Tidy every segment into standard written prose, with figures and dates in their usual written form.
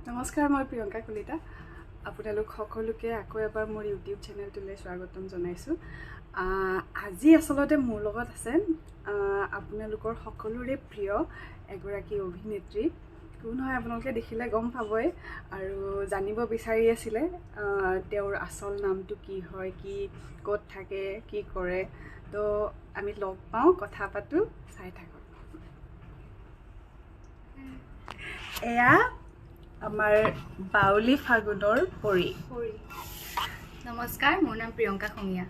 নমস্কাৰ, মই প্ৰিয়ংকা কলিতা। আপোনালোক সকলোকে আকৌ এবাৰ মোৰ ইউটিউব চেনেলটোলৈ স্বাগতম জনাইছোঁ। আজি আচলতে মোৰ লগত আছে আপোনালোকৰ সকলোৰে প্ৰিয় এগৰাকী অভিনেত্ৰী। কোন হয় আপোনালোকে দেখিলে গম পাবই আৰু জানিব বিচাৰি আছিলে তেওঁৰ আচল নামটো কি হয়, কি ক'ত থাকে, কি কৰে। তো আমি লগ পাওঁ, কথা পাতোঁ, চাই থাকোঁ। এয়া আমাৰ বাউলি ফাগুনৰ পৰি। নমস্কাৰ, মোৰ নাম প্ৰিয়ংকা কলিতা।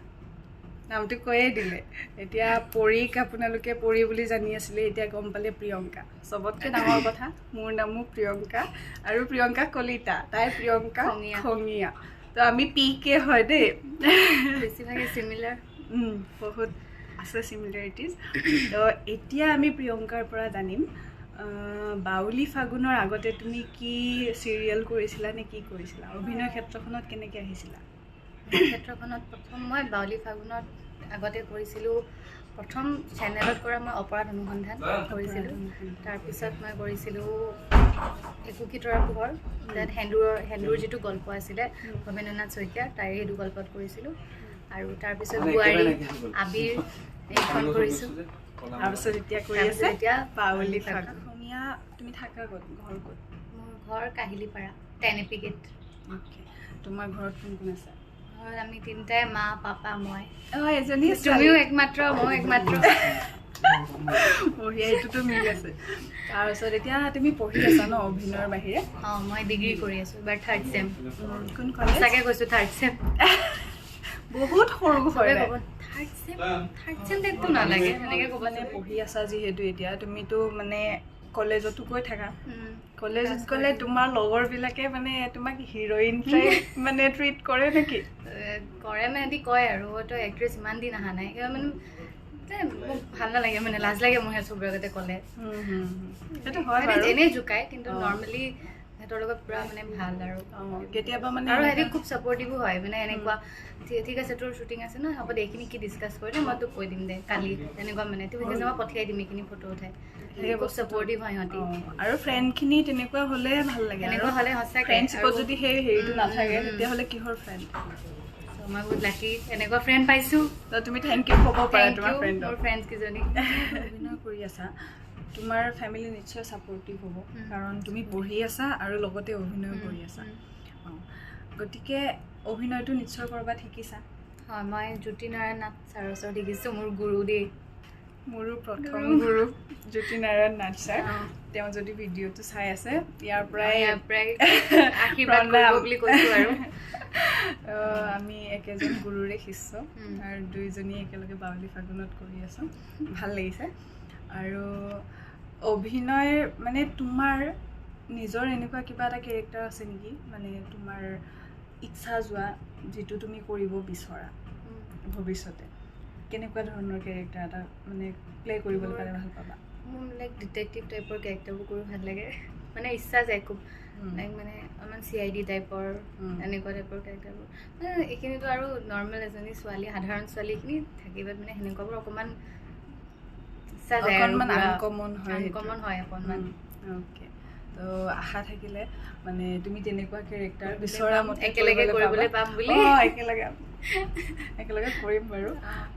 নামটো কৈয়ে দিলে। এতিয়া পৰীক আপোনালোকে পৰি বুলি জানি আছিলে, এতিয়া গম পালে প্ৰিয়ংকা। চবতকৈ ডাঙৰ কথা, মোৰ নামো প্ৰিয়ংকা আৰু প্ৰিয়ংকা কলিতা, তাই প্ৰিয়ংকা খঙীয়া। তো আমি পিকে হয় দেই, বেছিভাগে চিমিলাৰ। বহুত আছে চিমিলাৰিটিজ। তো এতিয়া আমি প্ৰিয়ংকাৰ পৰা জানিম বাউলি ফাগুনৰ আগতে তুমি কি চিৰিয়েল কৰিছিলা নে কি কৰিছিলা? অভিনয় ক্ষেত্ৰখনত কেনেকৈ আহিছিলা? ক্ষেত্ৰখনত প্ৰথম মই বাউলি ফাগুনত আগতে কৰিছিলোঁ। প্ৰথম চেনেলত কৰা মই অপৰাধ অনুসন্ধান কৰিছিলোঁ। তাৰপিছত মই কৰিছিলোঁ একুকী তৰা পোহৰ, তাত হেন্দুৰ যিটো গল্প আছিলে ভৱেন্দ্ৰনাথ শইকীয়াৰ, তাইৰ সেইটো গল্পত কৰিছিলোঁ। আৰু তাৰপিছত বোৱাৰী আবিৰ এইখন কৰিছোঁ। তাৰপিছত এতিয়া কৰি আছে এতিয়া বাউলি ফাগুন। অসমীয়া তুমি থাকা ক'ত? ঘৰ ক'ত? মোৰ ঘৰ কাহিলীপাৰা, 10 AP গেট। তোমাৰ ঘৰত কোন কোন আছে? ঘৰত আমি তিনিটাই, মা, পাপা, মই। এজনী তুমিও একমাত্ৰ, ময়ো একমাত্ৰ। বঢ়িয়া, এইটোতো মিল আছে। তাৰপিছত এতিয়া তুমি পঢ়ি আছা ন অভিনয়ৰ বাহিৰে? মই ডিগ্ৰী কৰি আছোঁ, এবাৰ 3rd চেম। কোন কলেজ? সঁচাকৈ কৈছোঁ 3rd চেম। বহুত সৰু হয়। 3rd চেম ডেটটো নালাগে সেনেকৈ ক'ব। মানে পঢ়ি আছা যিহেতু এতিয়া তুমিতো মানে কলেজতো গৈ থাকা। কলেজত গ'লে তোমাৰ লগৰবিলাকে মানে তোমাক হিৰইন মানে ট্ৰিট কৰে নেকি? কৰে মানে সিহঁতি কয় আৰু তই এক্ট্ৰেছ ইমান দিন অহা নাই, মানে মোক ভাল নালাগে, মানে লাজ লাগে মোৰ চবৰে আগতে ক'লে। সেইটো হয়, এনেই জোকায়, কিন্তু নৰ্মেলি সিহঁতৰ লগত পুৰা মানে ভাল আৰু কেতিয়াবা মানে আৰু সিহঁতি খুব ছাপৰ্টিভো হয়। মানে এনেকুৱা ঠিক আছে তোৰ শ্বুটিং আছে ন, হ'ব দে এইখিনি কি ডিছকাছ কৰিলে মই তোক কৈ দিম দে কালি, তেনেকুৱা মানে ঠিক আছে মই পঠিয়াই দিম এইখিনি ফটো উঠাই। খুব ছাপৰ্টিভ হয় সিহঁতি। আৰু ফ্ৰেণ্ডখিনি তেনেকুৱা হ'লে ভাল লাগে। তেনেকুৱা হ'লে সঁচাকৈ ফ্ৰেণ্ডশ্বিপত যদি সেই হেৰিটো নাথাকে তেতিয়াহ'লে কিহৰ ফ্ৰেণ্ড? মই বহুত লাকি এনেকুৱা ফ্ৰেণ্ড পাইছোঁ। তো তুমি থেংক ইউ ক'ব পাৰা তোমাৰ ফ্ৰেণ্ডক। মোৰ ফ্ৰেণ্ডছকেইজনী। অভিনয় কৰি আছা, তোমাৰ ফেমিলি নিশ্চয় ছাপৰ্টিভ হ'ব, কাৰণ তুমি পঢ়ি আছা আৰু লগতে অভিনয় কৰি আছা। গতিকে অভিনয়টো নিশ্চয় ক'ৰবাত শিকিছা? হয়, মই জ্যোতিনাৰায়ণ নাথ ছাৰৰ ওচৰত শিকিছোঁ, মোৰ গুৰু দেই। মোৰো প্ৰথম গুৰু জ্যোতিনাৰায়ণ নাথ ছাৰ। তেওঁ যদি ভিডিঅ'টো চাই আছে ইয়াৰ পৰাই আশীৰ্বাদ কৰিব বুলি কৈছোঁ। আৰু আমি একেজন গুৰুৰে শিষ্য আৰু দুইজনী একেলগে বাউলি ফাগুনত কৰি আছোঁ। ভাল লাগিছে। আৰু অভিনয় মানে তোমাৰ নিজৰ এনেকুৱা কিবা এটা কেৰেক্টাৰ আছে নেকি, মানে তোমাৰ ইচ্ছা যোৱা যিটো তুমি কৰিব বিচৰা ভৱিষ্যতে? কেনেকুৱা ধৰণৰ কেৰেক্টাৰ এটা মানে প্লে কৰিবলৈ পালে ভাল পাবা? মোৰ লাইক ডিটেক্টিভ টাইপৰ কেৰেক্টাৰবোৰ কৰি ভাল লাগে, মানে ইচ্ছা যায় খুব। লাইক মানে অলপমান CID টাইপৰ এনেকুৱা টাইপৰ কেৰেক্টাৰবোৰ। মানে এইখিনিতো আৰু নৰ্মেল এজনী ছোৱালী, সাধাৰণ ছোৱালীখিনি থাকিব, মানে সেনেকুৱাবোৰ অকণমান ইচ্ছা যায়, আনকমন হয় অকণমান। অ'কে, তো আশা থাকিলে মানে তুমি তেনেকুৱা কেৰেক্টাৰ বিচৰা মতে একেলগে কৰিবলৈ পাম বুলি। একেলগে কৰিম বাৰু।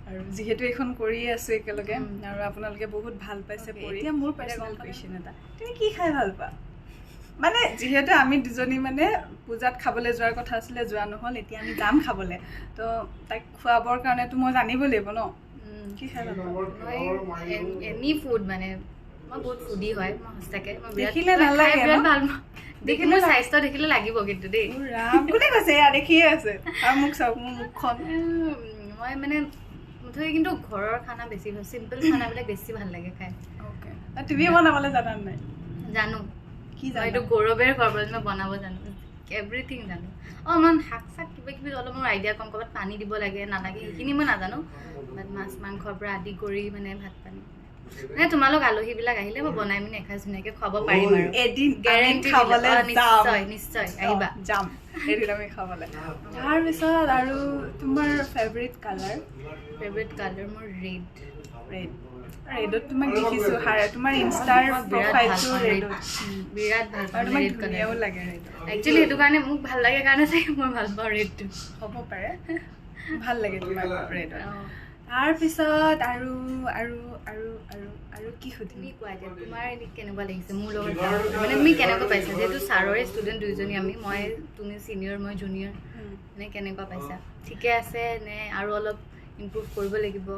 আৰু যিহেতু এইখন কৰিয়ে আছোঁ একেলগে আৰু আপোনালোকে বহুত ভাল পাইছে পৰি। এতিয়া মোৰ পাৰ্চনেল কুৱেশ্যন এটা, তুমি কি খাই ভাল পোৱা? মানে যিহেতু আমি দুজনী মানে পূজাত খাবলৈ যোৱাৰ কথা আছিলে, যোৱা নহ'ল, এতিয়া আমি যাম খাবলৈ। তো তাইক খুৱাবৰ কাৰণেতো মই জানিব লাগিব ন, কি খাই ভাল পোৱা? মই এনি ফুড, মানে মই বহুত ফুডি হয়, মই সঁচাকৈ দেখিলে নালাগে, ভাল পাওঁ। দেখিলে মোৰ স্বাস্থ্য দেখিলে লাগিব কিন্তু দেই। কোনে কৈছে? এয়া দেখিয়ে আছে আৰু মোক চাওক মোৰ মুখখন। মই মানে মুঠতে কিন্তু ঘৰৰ খানা বেছি ভাল, চিম্পল খানাবিলাক বেছি ভাল লাগে খাই। অ'কে, তুমি বনাবলৈ জানা নাই? জানো। কি জানো? এইটো গৌৰৱেৰে খবৰ মই বনাব জানো, এভৰিথিং জানো। মই শাক চাক কিবা কিবি অলপ মোৰ আইডিয়া কম, ক'ৰবাত পানী দিব লাগে নালাগে সেইখিনি মই নাজানো। বাট মাছ মাংসৰ পৰা আদি কৰি মানে ভাত পানী, মানে তোমালোক আলহীবিলাক আহিলে মই বনাই মেলি এসাঁজ ধুনীয়াকৈ খুৱাব পাৰিম আৰু এদিন গেৰেণ্টি খাবলৈ নিশ্চয় আহিবা। যাম এদিন আমি খাবলৈ। তাৰপিছত আৰু তোমাৰ ফেভৰেট কালাৰ? ফেভৰেট কালাৰ মোৰ ৰেড। ৰেডত তোমাক দেখিছো তোমাৰ ইনষ্টাৰ প্ৰফাইলটো ৰেডত বিৰাট ভাল পাওঁ তোমাক ৰেড ধুনীয়াও কালাৰ লাগে ৰেডত একচুৱেলি সেইটো কাৰণে মোক ভাল লাগে কাৰণে চাগে মই ভাল পাওঁ ৰেডটো হ'ব পাৰে ভাল লাগে তোমাক ৰেডত তাৰপিছত আৰু আৰু আৰু আৰু আৰু কি সুধিম তুমি কোৱা যে তোমাৰ কেনেকুৱা লাগিছে মোৰ লগত মানে তুমি কেনেকুৱা পাইছা যিহেতু ছাৰৰে ষ্টুডেণ্ট দুইজনী আমি মই তুমি ছিনিয়ৰ মই জুনিয়ৰ মানে কেনেকুৱা পাইছা ঠিকে আছে নে আৰু অলপ ইমপ্ৰুভ কৰিব লাগিব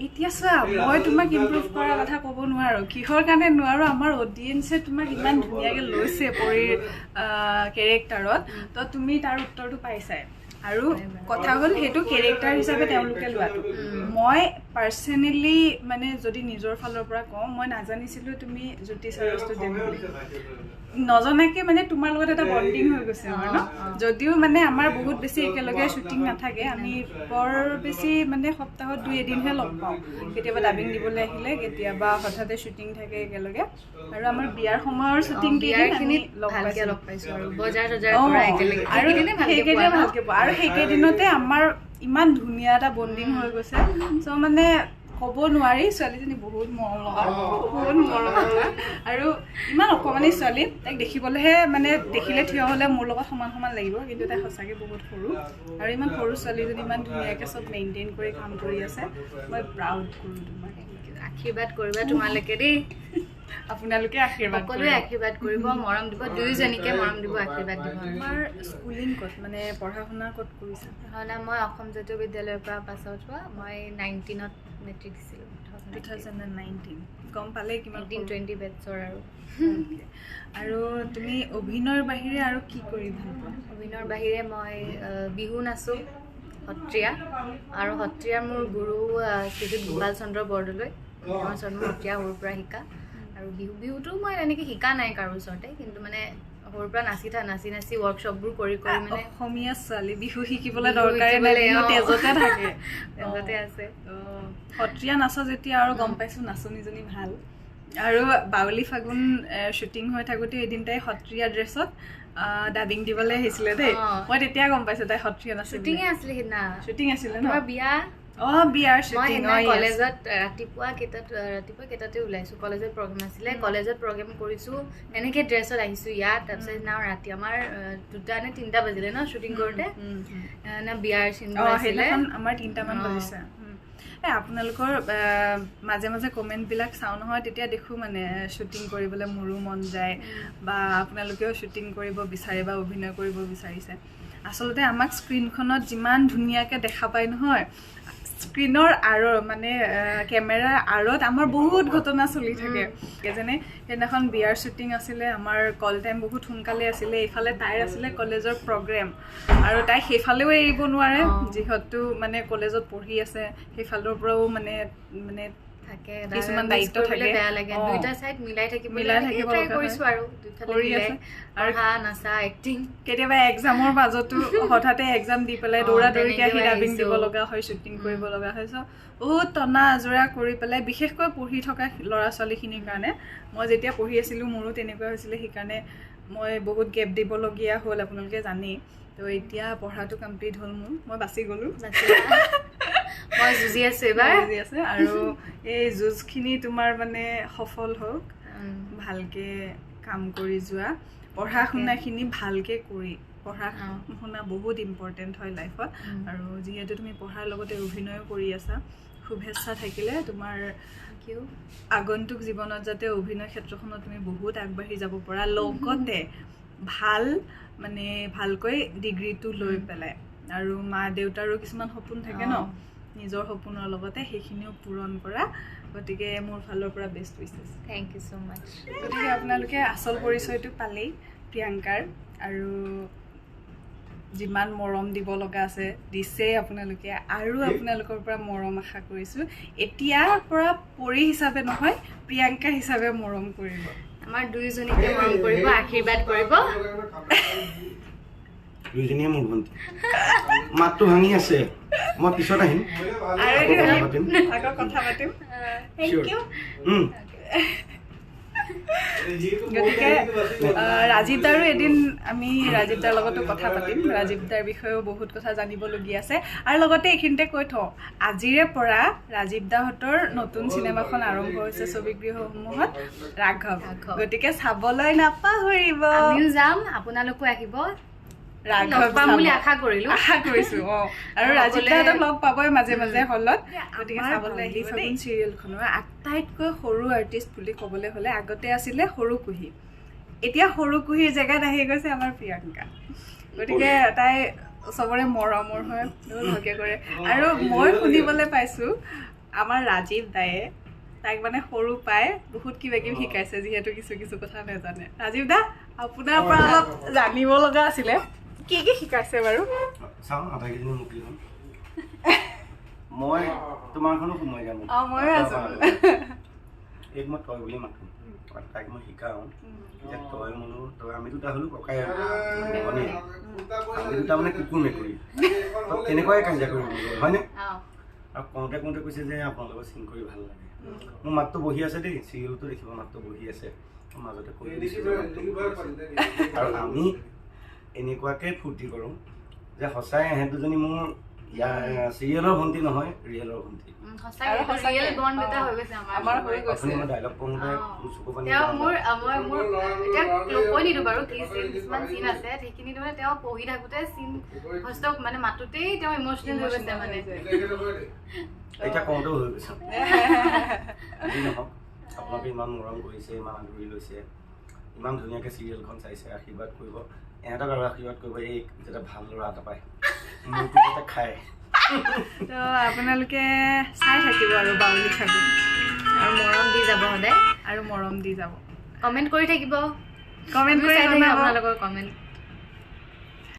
এতিয়া চোৱা মই তোমাক ইমপ্ৰুভ কৰাৰ কথা ক'ব নোৱাৰোঁ কিহৰ কাৰণে নোৱাৰোঁ আমাৰ অডিয়েঞ্চে তোমাক ইমান ধুনীয়াকৈ লৈছে পৰিৰ কেৰেক্টাৰত তো তুমি তাৰ উত্তৰটো পাইছাই আৰু কথা হ'ল সেইটো কেৰেক্টাৰ হিচাপে তেওঁলোকে লোৱাটো মই পাৰ্চনেলি মানে যদি নিজৰ ফালৰ পৰা কওঁ মই নাজানিছিলোঁ তুমি জ্যোতি ছাৰৰ ষ্টুডেণ্ট বুলি নজনাকৈ মানে তোমাৰ লগত এটা বণ্ডিং হৈ গৈছে আমাৰ ন যদিও মানে আমাৰ বহুত বেছি একেলগে শ্বুটিং নাথাকে আমি বৰ বেছি মানে সপ্তাহত 2-এদিনহে লগ পাওঁ কেতিয়াবা ডাবিং দিবলৈ আহিলে কেতিয়াবা হঠাতে শ্বুটিং থাকে একেলগে আৰু আমাৰ বিয়াৰ সময়ৰ শ্বুটিং কেইদিন লগ পাইছোঁ আৰু বজাৰ চজাৰ কৰা একেলগে আৰু সেইকেইদিনে ভালকৈ পোৱা আৰু সেইকেইদিনতে আমাৰ ইমান ধুনীয়া এটা বণ্ডিং হৈ গৈছে চ' মানে ক'ব নোৱাৰি ছোৱালীজনী বহুত মৰম লগা আৰু ইমান অকণমানি ছোৱালী তাইক দেখিবলৈহে মানে দেখিলে থিয় হ'লে মোৰ লগত সমান সমান লাগিব কিন্তু তাই সঁচাকৈ বহুত সৰু আৰু ইমান সৰু ছোৱালীজনী ইমান ধুনীয়াকৈ চব মেইনটেইন কৰি কাম কৰি আছে মই প্ৰাউড কৰোঁ তোমাক আশীৰ্বাদ কৰিবা তোমালোকে দেই আপোনালোকে সকলোৱে আশীৰ্বাদ কৰিব মৰম দিব দুয়োজনীকে মৰম দিব আশীৰ্বাদ দিব তোমাৰ স্কুলিং ক'ত মানে পঢ়া শুনা ক'ত কৰিছা মই অসম জাতীয় বিদ্যালয়ৰ পৰা পাছ আউট হোৱা মই 19ত মেট্ৰিক দিছিলোঁ 2019 গম পালে কিমান 1920 বেটছৰ আৰু তুমি অভিনয়ৰ বাহিৰে আৰু কি কৰি ভাল পোৱা অভিনয়ৰ বাহিৰে মই বিহু নাচোঁ সত্ৰীয়া আৰু সত্ৰীয়াৰ মোৰ গুৰু শ্ৰীযুত গোপাল চন্দ্ৰ বৰদলৈ মই সত্ৰীয়া সৰুৰ পৰা শিকা আৰু বিহুটো মই এনেকৈ শিকা নাই কাৰো ওচৰতে কিন্তু মানে সৰুৰ পৰা নাচি ৱৰ্কশ্বপবোৰ কৰি মানে অসমীয়া ছোৱালী বিহু শিকিবলৈ দৰকাৰে তেজতে থাকে তেজতে আছে সত্ৰীয়া নাচ যেতিয়া আৰু গম পাইছোঁ নাচনীজনী ভাল আৰু বাউলি ফাগুন শ্বুটিং হৈ থাকোঁতে এদিন তাই সত্ৰীয়া ড্ৰেছত ডাবিং দিবলৈ আহিছিলে দেই মই তেতিয়া গম পাইছোঁ তাই সত্ৰীয়া নাচ শ্বুটিঙে আছিলে সেইদিনা শ্বুটিং আছিলে ন বিয়া বিয়াৰ শ্বুটিং কলেজত ৰাতিপুৱা কেইটাতে ওলাইছোঁ কলেজত প্ৰগ্ৰেম আছিলে কলেজত প্ৰগ্ৰেম কৰিছোঁ এনেকৈ ড্ৰেছত আহিছোঁ ইয়াত তাৰপিছত সেইদিনা ৰাতি আমাৰ 2টা নে 3টা বাজিলে ন শ্বুটিং কৰোঁতে বিয়াৰ চিনবোৰ আছিলে আমাৰ 3টামান বাজিছে আপোনালোকৰ মাজে মাজে কমেণ্টবিলাক চাওঁ নহয় তেতিয়া দেখোঁ মানে শ্বুটিং কৰিবলৈ মোৰো মন যায় বা আপোনালোকেও শ্বুটিং কৰিব বিচাৰে বা অভিনয় কৰিব বিচাৰিছে আচলতে আমাক স্ক্ৰীণখনত যিমান ধুনীয়াকৈ দেখা পায় নহয় স্ক্ৰীণৰ আঁৰৰ মানে কেমেৰাৰ আঁৰত আমাৰ বহুত ঘটনা চলি থাকে যেনে সেইদিনাখন বিয়াৰ শ্বুটিং আছিলে আমাৰ কল টাইম বহুত সোনকালে আছিলে এইফালে তাইৰ আছিলে কলেজৰ প্ৰগ্ৰেম আৰু তাই সেইফালেও এৰিব নোৱাৰে যিহেতু মানে কলেজত পঢ়ি আছে সেইফালৰ পৰাও মানে থাকে কিছুমান দায়িত্ব থাকে বেয়া লাগে দুইটা সাইড মিলাই থাকিব ট্ৰাই কৰিছোঁ আৰু দুইফালে পঢ়া নাচা এক্টিং কেতিয়াবা এক্সামৰ মাজতো হঠাতে এক্সাম দি পেলাই দৌৰাদৌৰিকৈ আহি ডাবিং দিব লগা হয় শ্বুটিং কৰিব লগা হয় চ' বহুত টনা আজোৰা কৰি পেলাই বিশেষকৈ পঢ়ি থকা ল'ৰা ছোৱালীখিনিৰ কাৰণে মই যেতিয়া পঢ়ি আছিলোঁ মোৰো তেনেকুৱা হৈছিলে সেইকাৰণে মই বহুত গেপ দিবলগীয়া হ'ল আপোনালোকে জানেই তো এতিয়া পঢ়াটো কমপ্লিট হ'ল মোৰ মই বাচি গ'লোঁ মই যুঁজি আছোঁ এবাৰ আছে আৰু এই যুঁজখিনি তোমাৰ মানে সফল হওক ভালকৈ কাম কৰি যোৱা পঢ়া শুনাখিনি ভালকৈ কৰি পঢ়া শুনা বহুত ইম্পৰ্টেণ্ট হয় লাইফত আৰু যিহেতু তুমি পঢ়াৰ লগতে অভিনয়ো কৰি আছা শুভেচ্ছা থাকিলে তোমাৰ আগন্তুক জীৱনত যাতে অভিনয় ক্ষেত্ৰখনত তুমি বহুত আগবাঢ়ি যাব পৰা লগতে ভাল মানে ভালকৈ ডিগ্ৰীটো লৈ পেলাই আৰু মা দেউতাৰো কিছুমান সপোন থাকে ন নিজৰ সপোনৰ লগতে সেইখিনিও পূৰণ কৰা গতিকে মোৰ ফালৰ পৰা best wishes thank you so' much গতিকে আপোনালোকে আচল পৰিচয়টো পালেই প্ৰিয়ংকাৰ আৰু যিমান মৰম দিব লগা আছে দিছেই আপোনালোকে আৰু আপোনালোকৰ পৰা মৰম আশা কৰিছোঁ এতিয়াৰ পৰা পৰি হিচাপে নহয় প্ৰিয়ংকা হিচাপে মৰম কৰিব আমাৰ দুয়োজনীকে মৰম কৰিব আশীৰ্বাদ কৰিব দুইজনীয়ে মোৰ ভণ্টি মাতটো ভাঙি আছে মই পিছত আহিম আকৌ কথা পাতিম থেংক ইউ গতিকে ৰাজীৱ দাৰো এদিন আমি ৰাজীৱ দাৰ লগতো কথা পাতিম ৰাজীৱ দাৰ বিষয়েও বহুত কথা জানিবলগীয়া আছে আৰু লগতে এইখিনিতে কৈ থওঁ আজিৰে পৰা ৰাজীৱ দাহঁতৰ নতুন চিনেমাখন আৰম্ভ হৈছে ছবিগৃহসমূহত ৰাঘৱ গতিকে চাবলৈ নাপাহৰিব আমিও যাম আপোনালোকো আহিব ৰাঘৱ পাম বুলি আশা কৰিছো আৰু ৰাজীৱ দাহঁতক লগ পাবই মাজে মাজে হলত গতিকে চাবলৈ আহিব ফাগুন চিৰিয়েলখনৰ আটাইতকৈ সৰু আৰ্টিষ্ট বুলি ক'বলৈ হ'লে আগতে আছিলে সৰু কুহি এতিয়া সৰু কুহিৰ জেগাত আহি গৈছে আমাৰ প্ৰিয়ংকা গতিকে তাই চবৰে মৰমৰ হয় বহুত ভালকে কৰে আৰু মই শুনিবলৈ পাইছোঁ আমাৰ ৰাজীৱ দায়ে তাইক মানে সৰু পাই বহুত কিবা কিবি শিকাইছে যিহেতু কিছু কিছু কথা নাজানে ৰাজীৱ দা আপোনাৰ পৰা অলপ জানিব লগা আছিলে কি কি শিকাইছে বাৰু চাওঁ আধা কেজি মুক্তি হ'ম মই তোমাৰখনো সোমাই যাম ময়ো আছোঁ এক মই তই বুলি মাতোঁ তাইক মই শিকাওঁ এতিয়া তই মনো তই আমি দুটা হ'লো ককাই ভনী আমি দুটা মানে কুকুৰ মেকুৰী তই তেনেকুৱাই কাজিয়া কৰিব হয়নে আৰু কওঁতে কওঁতে কৈছে যে আপোনালোকৰ চিন কৰি ভাল লাগে মোৰ মাতটো বহি আছে দেই চিৰিয়েলটো দেখিব মাতটো বহি আছে মাজতে কৈ দিছোঁ আৰু আমি এনেকুৱাকৈ ফূৰ্তি কৰোঁ যে সঁচাই এহেঁত দুজনী মোৰ ইয়াৰ চিৰিয়েলৰ ভণ্টি নহয় ৰিয়েলৰ ভণ্টি আপুনি মই ডাইলগ কওঁতে মোৰ চকু পানী কৈ নিদিওঁ বাৰু কিছুমান চিন আছে সেইখিনি মানে তেওঁ পঢ়ি থাকোঁতে চিন মানে মাতোতেই তেওঁ ইম'চনেল হৈ গৈছে মানে এতিয়া কওঁতেও হৈ গৈছে যি নহওক আপোনালোকে ইমান মৰম কৰিছে ইমান আদৰি লৈছে ইমান ধুনীয়াকৈ চিৰিয়েলখন চাইছে আশীৰ্বাদ কৰিব এহেঁতক আৰু আশীৰ্বাদ কৰিব এই যাতে ভাল ল'ৰা এটা পায় মোৰটো যাতে খায় তো আপোনালোকে চাই থাকিব আৰু বাউলি ফাগুন আৰু মৰম দি যাব সদায় আৰু মৰম দি যাব কমেণ্ট কৰি থাকিব কমেণ্ট কৰি আপোনালোকৰ কমেণ্ট